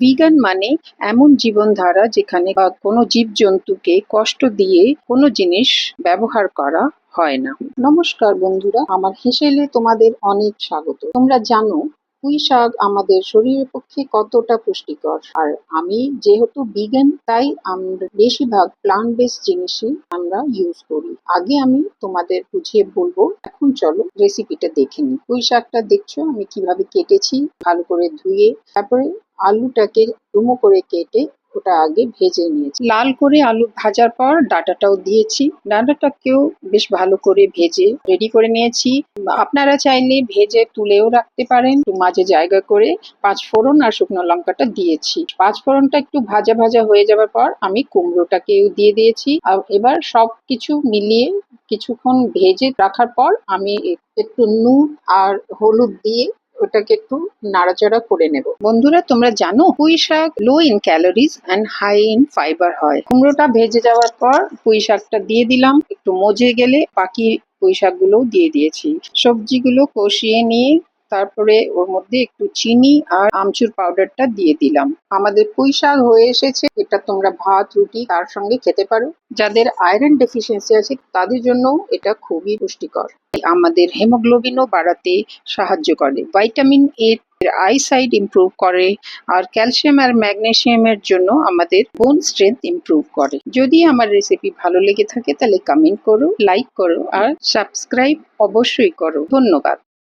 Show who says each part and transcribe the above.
Speaker 1: Vegan মানে এমন জীবনধারা যেখানে বা কোনো জীবজন্তুকে কষ্ট দিয়ে কোনো জিনিস ব্যবহার করা হয় না। নমস্কার বন্ধুরা, আমার হেসেলে তোমাদের অনেক স্বাগত। তোমরা জানো পুঁই শাক আমাদের শরীরের পক্ষে কতটা পুষ্টিকর। আর আমি যেহেতু ভিগান, তাই আমরা বেশিরভাগ প্লান্ট বেসড জিনিসই আমরা ইউজ করি। আগে আমি তোমাদের বুঝিয়ে বলবো, এখন চলো রেসিপিটা দেখে নিই। পুঁই শাকটা দেখছো আমি কিভাবে কেটেছি, ভালো করে ধুয়ে তারপরে আলুটাকে ডুমো করে কেটে ওটা আগে ভেজে নিয়েছি। লাল করে আলু ভাজার পর ডাঁটাটাও দিয়েছি, ডাঁটাটাকেও বেশ ভালো করে ভেজে রেডি করে নিয়েছি। আপনারা চাইলে ভেজে তুলেও রাখতে পারেন। একটু মাঝে জায়গা করে পাঁচ ফোড়ন আর শুকনো লঙ্কাটা দিয়েছি। পাঁচ ফোড়নটা একটু ভাজা ভাজা হয়ে যাওয়ার পর আমি কুমড়োটাকেও দিয়ে দিয়েছি। আর এবার সবকিছু মিলিয়ে কিছুক্ষণ ভেজে রাখার পর আমি একটু নুন আর হলুদ দিয়ে ওটাকে একটু নাড়াচাড়া করে নেব। বন্ধুরা, তোমরা জানো পুঁই শাক low in calories and high in fibre হয়। কুমড়োটা ভেজে যাওয়ার পর পুঁই শাকটা দিয়ে দিলাম, একটু মজে গেলে বাকি পুঁই শাকগুলোও দিয়ে দিয়েছি। সবজিগুলো কষিয়ে নিয়ে তারপরে ওর মধ্যে একটু চিনি আর আমচুর পাউডারটা দিয়ে দিলাম। আমাদের পুঁই শাক হয়ে এসেছে। এটা তোমরা ভাত, রুটি তার সঙ্গে খেতে পারো। যাদের আয়রন ডেফিসিয়েন্সি আছে তাদের জন্য এটা খুবই পুষ্টিকর। আমাদের হেমোগ্লোবিনও বাড়াতে সাহায্য করে। ভাইটামিন এ আইসাইট ইমপ্রুভ করে, আর ক্যালসিয়াম আর ম্যাগনেসিয়ামের জন্য আমাদের বোন স্ট্রেংথ ইমপ্রুভ করে। যদি আমার রেসিপি ভালো লেগে থাকে তাহলে কমেন্ট করো, লাইক করো আর সাবস্ক্রাইব অবশ্যই করো। ধন্যবাদ।